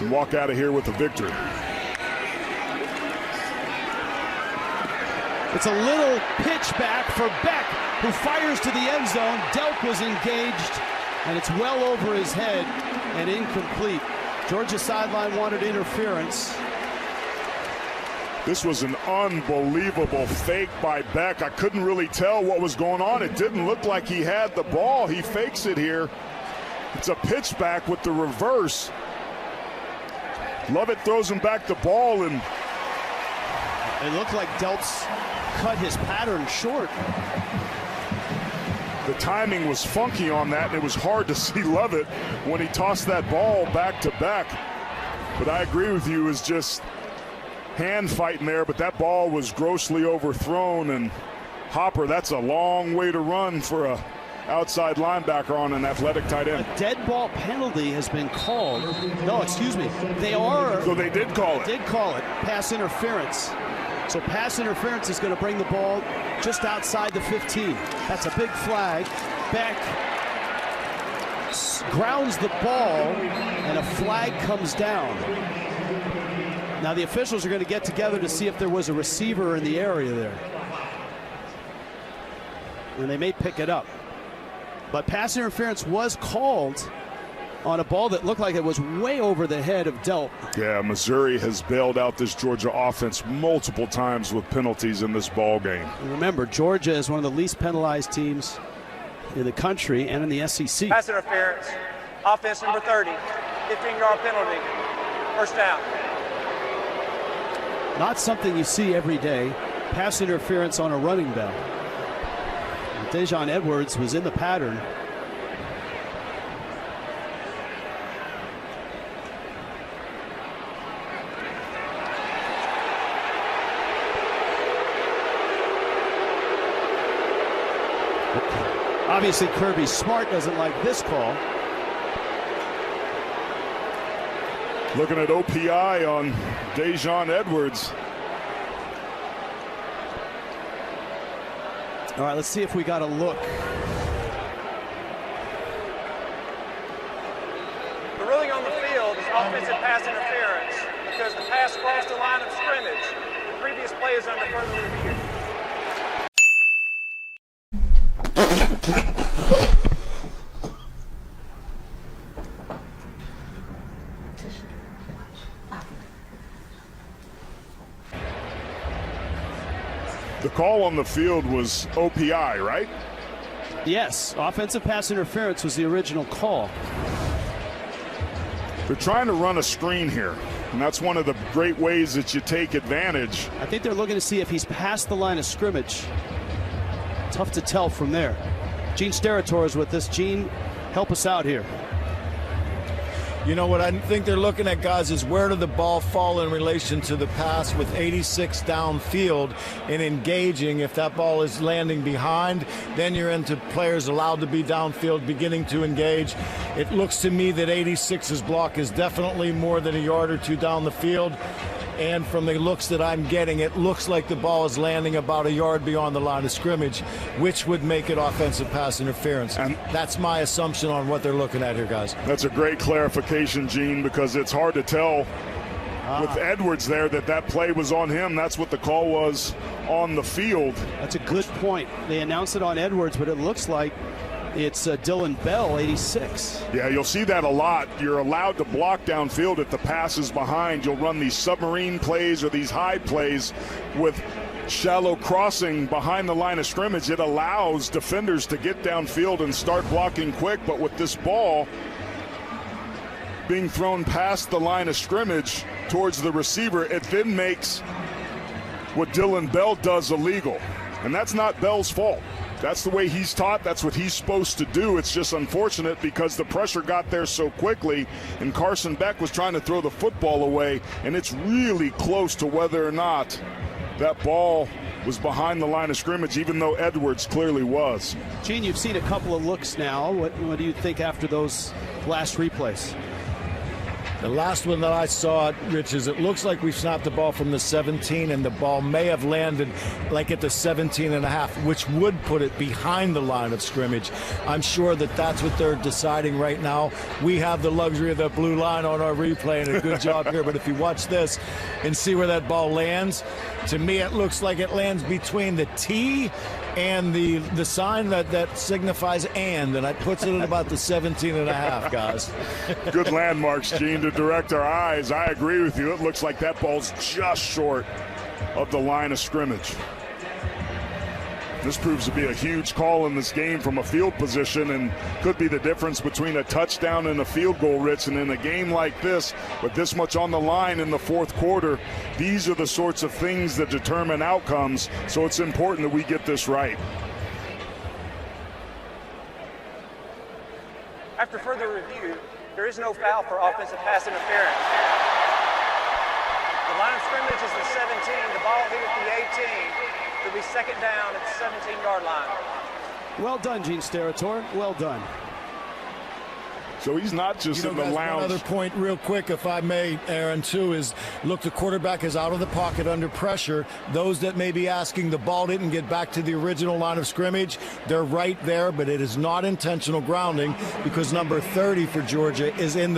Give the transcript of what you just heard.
and walk out of here with a victory. It's a little pitch back for Beck, who fires to the end zone. Delp was engaged, and it's well over his head and incomplete. Georgia sideline wanted interference. This was an unbelievable fake by Beck. I couldn't really tell what was going on. It didn't look like he had the ball. He fakes it here. It's a pitch back with the reverse. Lovett throws him back the ball, and it looked like Delp's cut his pattern short. The timing was funky on that, and it was hard to see Lovett when he tossed that ball back to Beck. But I agree with you, it was just hand fighting there, but that ball was grossly overthrown, and Hopper, that's a long way to run for a outside linebacker on an athletic tight end. A dead ball penalty has been called. No, excuse me. So they did call it. Did call it. Pass interference. So pass interference is going to bring the ball just outside the 15. That's a big flag. Beck grounds the ball, and a flag comes down. Now the officials are going to get together to see if there was a receiver in the area there. And they may pick it up. But pass interference was called on a ball that looked like it was way over the head of Delp. Yeah, Missouri has bailed out this Georgia offense multiple times with penalties in this ball game. And remember, Georgia is one of the least penalized teams in the country and in the SEC. Pass interference, offense number 30, 15-yard penalty, first down. Not something you see every day. Pass interference on a running back. Dejon Edwards was in the pattern. Obviously, Kirby Smart doesn't like this call. Looking at OPI on Dejon Edwards. All right, let's see if we got a look. The ruling on the field is offensive pass interference because the pass crossed the line of scrimmage. The previous play is under further review. The call on the field was OPI, right? Yes, offensive pass interference was the original call. They're trying to run a screen here, and that's one of the great ways that you take advantage. I think they're looking to see if he's past the line of scrimmage. Tough to tell from there. Gene Steratore is with us. Gene, help us out here. You know what I think they're looking at, guys, is where did the ball fall in relation to the pass with 86 downfield and engaging. If that ball is landing behind, then you're into players allowed to be downfield beginning to engage. It looks to me that 86's block is definitely more than a yard or two down the field. And from the looks that I'm getting, it looks like the ball is landing about a yard beyond the line of scrimmage, which would make it offensive pass interference. And that's my assumption on what they're looking at here, guys. That's a great clarification, Gene, because it's hard to tell with Edwards there that play was on him. That's what the call was on the field. That's a good point. They announced it on Edwards, but it looks like it's Dylan Bell, 86. Yeah, you'll see that a lot. You're allowed to block downfield if the pass is behind. You'll run these submarine plays or these high plays with shallow crossing behind the line of scrimmage. It allows defenders to get downfield and start blocking quick, but with this ball being thrown past the line of scrimmage towards the receiver, it then makes what Dylan Bell does illegal. And that's not Bell's fault. That's the way he's taught. That's what he's supposed to do. It's just unfortunate because the pressure got there so quickly, and Carson Beck was trying to throw the football away, and it's really close to whether or not that ball was behind the line of scrimmage, even though Edwards clearly was. Gene, you've seen a couple of looks now. What do you think after those last replays? The last one that I saw, Rich, is it looks like we snapped the ball from the 17, and the ball may have landed like at the 17 and a half, which would put it behind the line of scrimmage. I'm sure that that's what they're deciding right now. We have the luxury of the blue line on our replay, and a good job here. But if you watch this and see where that ball lands, to me it looks like it lands between the T and the sign that signifies and I puts it at about the 17 and a half, guys. Good landmarks, Gene, to direct our eyes. I agree with you. It looks like that ball's just short of the line of scrimmage. This proves to be a huge call in this game from a field position and could be the difference between a touchdown and a field goal, Rich. And in a game like this, with this much on the line in the fourth quarter, these are the sorts of things that determine outcomes. So it's important that we get this right. After further review, there is no foul for offensive pass interference. The line of scrimmage is the 17. The ball hit at the 18. It'll be second down at the 17-yard line. Well done, Gene Steratore. Well done. So he's not just in the guys, lounge. One other point real quick, if I may, Aaron, too, is look, the quarterback is out of the pocket under pressure. Those that may be asking the ball didn't get back to the original line of scrimmage, they're right there, but it is not intentional grounding because number 30 for Georgia is in the